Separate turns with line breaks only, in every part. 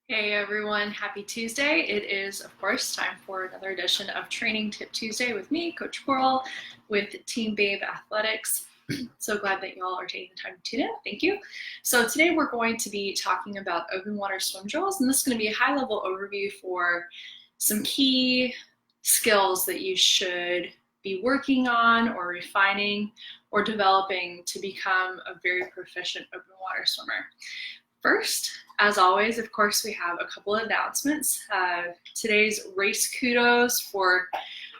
Hey everyone, happy Tuesday. It is, of course, time for another edition of Training Tip Tuesday with me, Coach Coral, with Team Babe Athletics. So glad that y'all are taking the time to tune in. Thank you. So today we're going to be talking about open water swim drills, and this is going to be a high-level overview for some key skills that you should be working on or refining or developing to become a very proficient open water swimmer. First, as always, of course, we have a couple of announcements. Today's race kudos for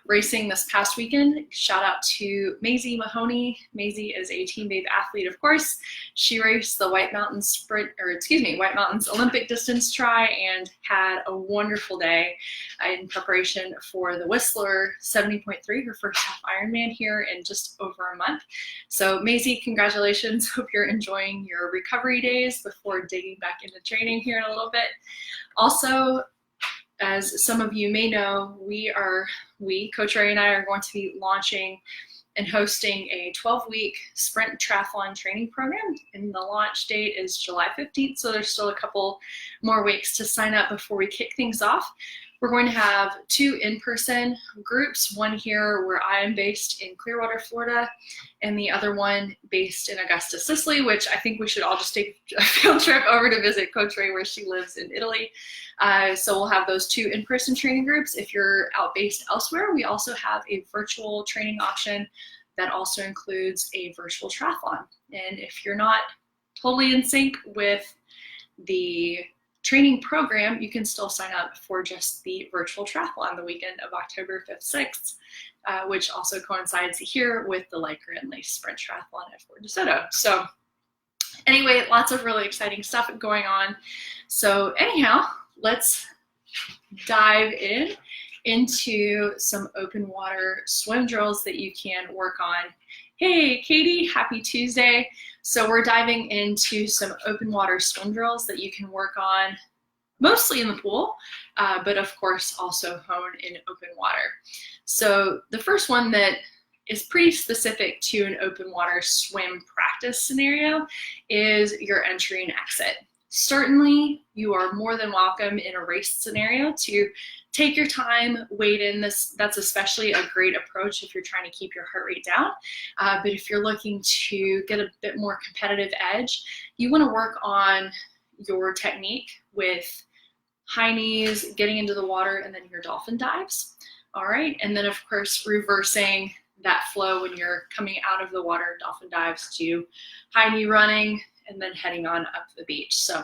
racing this past weekend. Shout out to Maisie Mahoney. Maisie is a Team Babe athlete, of course. She raced the White Mountains White Mountains Olympic distance try and had a wonderful day in preparation for the Whistler 70.3, her first half Ironman here in just over a month. So Maisie, congratulations. Hope you're enjoying your recovery days before digging back into training here in a little bit. Also, as some of you may know, Coach Ray and I are going to be launching and hosting a 12-week sprint triathlon training program, and the launch date is July 15th, so there's still a couple more weeks to sign up before we kick things off. We're going to have two in-person groups, one here where I am based in Clearwater, Florida, and the other one based in Augusta, Sicily, which I think we should all just take a field trip over to visit Coach Ray where she lives in Italy. So we'll have those two in-person training groups. If you're out based elsewhere, we also have a virtual training option that also includes a virtual triathlon. And if you're not totally in sync with the training program, you can still sign up for just the virtual triathlon the weekend of October 5th, 6th, which also coincides here with the Lycra and Lace Sprint Triathlon at Fort DeSoto. So anyway, lots of really exciting stuff going on. So anyhow, let's dive into some open water swim drills that you can work on. Hey, Katie, happy Tuesday. So we're diving into some open water swim drills that you can work on, mostly in the pool, but of course also hone in open water. So the first one that is pretty specific to an open water swim practice scenario is your entry and exit. Certainly, you are more than welcome in a race scenario to take your time, wade in. That's especially a great approach if you're trying to keep your heart rate down. But if you're looking to get a bit more competitive edge, you want to work on your technique with high knees, getting into the water, and then your dolphin dives. All right, and then of course reversing that flow when you're coming out of the water, dolphin dives to high knee running, and then heading on up the beach. So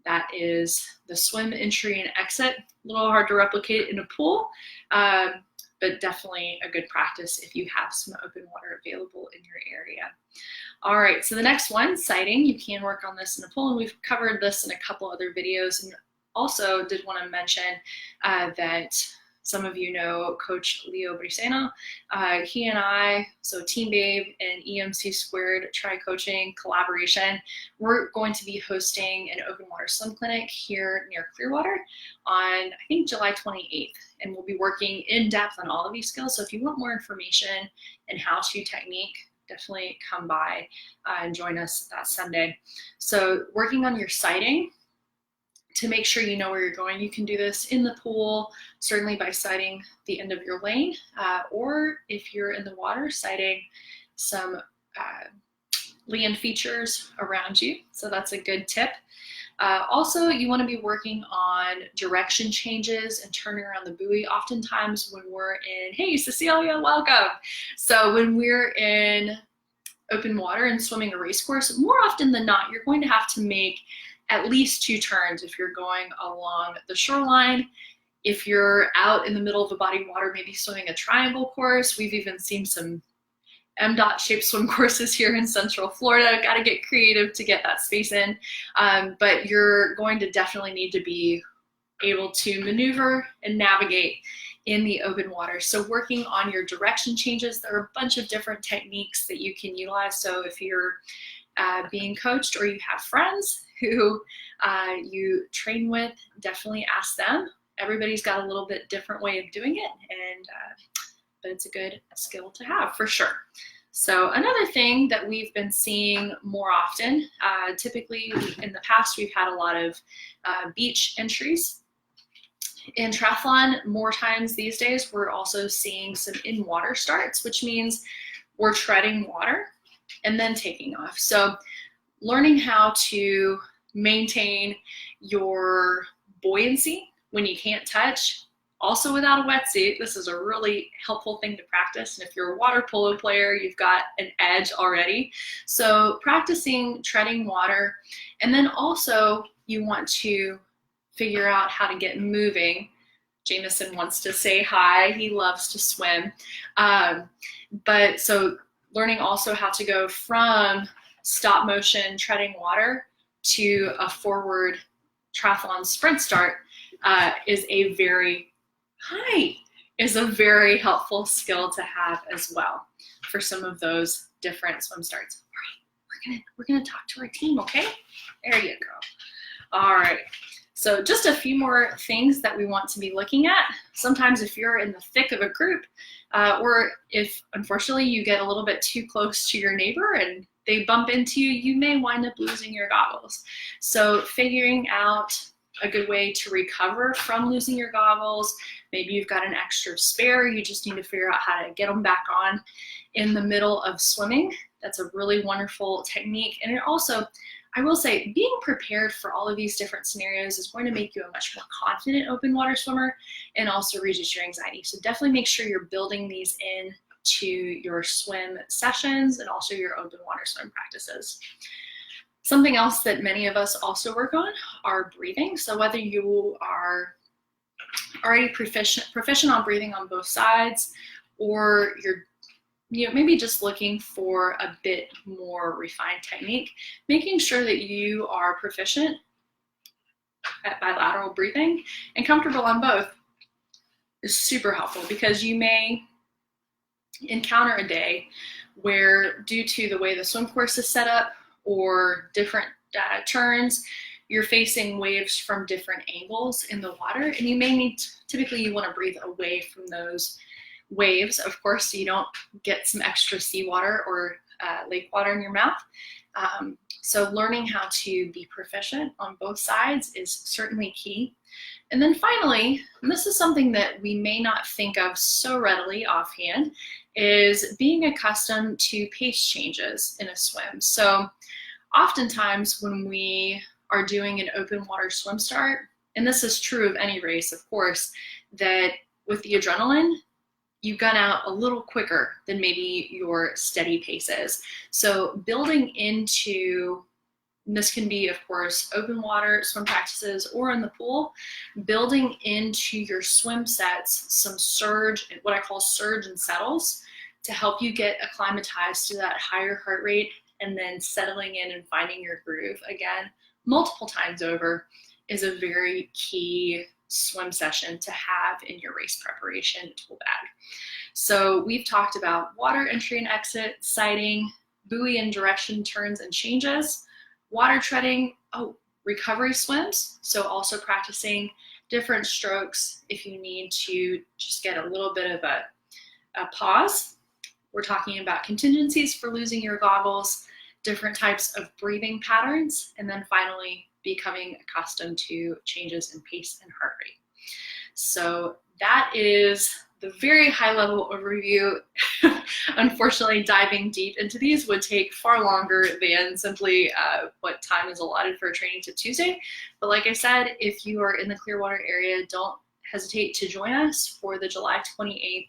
that is the swim entry and exit. A little hard to replicate in a pool, but definitely a good practice if you have some open water available in your area. All right, so the next one, sighting. You can work on this in a pool, and we've covered this in a couple other videos. And also did want to mention that some of you know Coach Leo Briseno. He and I, so Team Babe and EMC Squared Tri-Coaching collaboration, we're going to be hosting an open water swim clinic here near Clearwater on, I think, July 28th. And we'll be working in depth on all of these skills. So if you want more information and how-to technique, definitely come by and join us that Sunday. So working on your sighting, to make sure you know where you're going. You can do this in the pool, certainly by sighting the end of your lane, or if you're in the water, sighting some land features around you. So that's a good tip. Also, you want to be working on direction changes and turning around the buoy. Oftentimes when we're in, hey, Cecilia, welcome. So when we're in open water and swimming a race course, more often than not, you're going to have to make at least two turns if you're going along the shoreline. If you're out in the middle of a body of water, maybe swimming a triangle course. We've even seen some M-dot shaped swim courses here in Central Florida. Got to get creative to get that space in. But you're going to definitely need to be able to maneuver and navigate in the open water. So working on your direction changes, there are a bunch of different techniques that you can utilize. So if you're being coached or you have friends who you train with, definitely ask them. Everybody's got a little bit different way of doing it, and but it's a good skill to have for sure. So another thing that we've been seeing more often, typically in the past we've had a lot of beach entries. In triathlon, more times these days, we're also seeing some in-water starts, which means we're treading water and then taking off. So learning how to maintain your buoyancy when you can't touch, also without a wetsuit, this is a really helpful thing to practice. And if you're a water polo player, you've got an edge already. So practicing treading water, and then also you want to figure out how to get moving. Jameson wants to say hi. He loves to swim. But so learning also how to go from stop motion treading water to a forward triathlon sprint start is a very helpful skill to have as well for some of those different swim starts. All right, we're gonna talk to our team, okay? There you go. All right. So just a few more things that we want to be looking at. Sometimes if you're in the thick of a group, or if unfortunately you get a little bit too close to your neighbor and they bump into you, you may wind up losing your goggles. So figuring out a good way to recover from losing your goggles. Maybe you've got an extra spare, you just need to figure out how to get them back on in the middle of swimming. That's a really wonderful technique. And it also, I will say, being prepared for all of these different scenarios is going to make you a much more confident open water swimmer and also reduce your anxiety. So definitely make sure you're building these in to your swim sessions and also your open water swim practices. Something else that many of us also work on are breathing. So whether you are already proficient on breathing on both sides, or you're maybe just looking for a bit more refined technique, making sure that you are proficient at bilateral breathing and comfortable on both is super helpful, because you may encounter a day where, due to the way the swim course is set up or different turns, you're facing waves from different angles in the water, and you may need typically you want to breathe away from those waves, of course, so you don't get some extra seawater or lake water in your mouth. So learning how to be proficient on both sides is certainly key. And then finally, and this is something that we may not think of so readily offhand, is being accustomed to pace changes in a swim. So oftentimes when we are doing an open water swim start, and this is true of any race, of course, that with the adrenaline, you gun out a little quicker than maybe your steady pace is. So building into, and this can be, of course, open water swim practices or in the pool, building into your swim sets some surge, what I call surge and settles, to help you get acclimatized to that higher heart rate, and then settling in and finding your groove again multiple times over is a very key swim session to have in your race preparation tool bag. So we've talked about water entry and exit, sighting, buoy and direction turns and changes, water treading, recovery swims. So also practicing different strokes if you need to just get a little bit of a pause. We're talking about contingencies for losing your goggles, different types of breathing patterns, and then finally becoming accustomed to changes in pace and heart rate. So that is the very high level overview. Unfortunately, diving deep into these would take far longer than simply what time is allotted for a Training Tip Tuesday. But like I said, if you are in the Clearwater area, don't hesitate to join us for the July 28th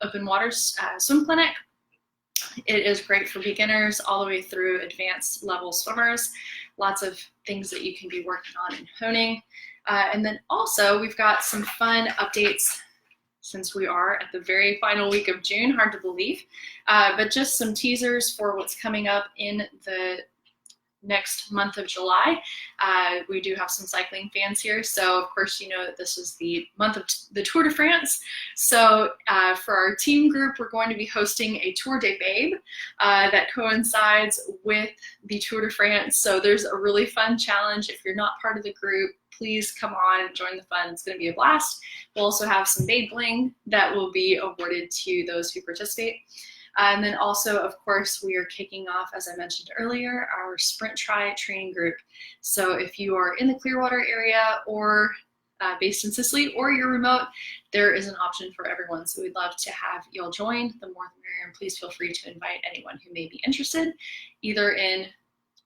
Open Water Swim Clinic. It is great for beginners all the way through advanced level swimmers. Lots of things that you can be working on and honing. And then also we've got some fun updates since we are at the very final week of June, hard to believe, but just some teasers for what's coming up in the next month of July. We do have some cycling fans here, so of course you know that this is the month of the Tour de France. So for our team group, we're going to be hosting a Tour de Babe that coincides with the Tour de France. So there's a really fun challenge. If you're not part of the group, please come on and join the fun. It's going to be a blast. We'll also have some Babe Bling that will be awarded to those who participate. And then also, of course, we are kicking off, as I mentioned earlier, our Sprint Tri training group. So if you are in the Clearwater area or based in Sicily, or you're remote, there is an option for everyone. So we'd love to have you all join. The more the merrier, and please feel free to invite anyone who may be interested, either in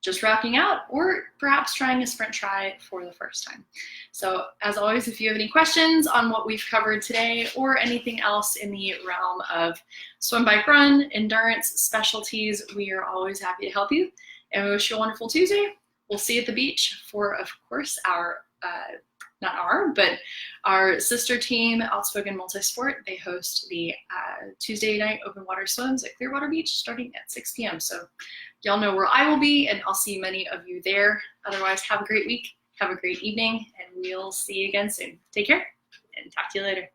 just rocking out or perhaps trying a Sprint Tri for the first time. So as always, if you have any questions on what we've covered today or anything else in the realm of swim, bike, run, endurance, specialties, we are always happy to help you. And we wish you a wonderful Tuesday. We'll see you at the beach for, of course, but our sister team, Outspoken Multisport. They host the Tuesday night open water swims at Clearwater Beach starting at 6 p.m. So y'all know where I will be, and I'll see many of you there. Otherwise, have a great week, have a great evening, and we'll see you again soon. Take care, and talk to you later.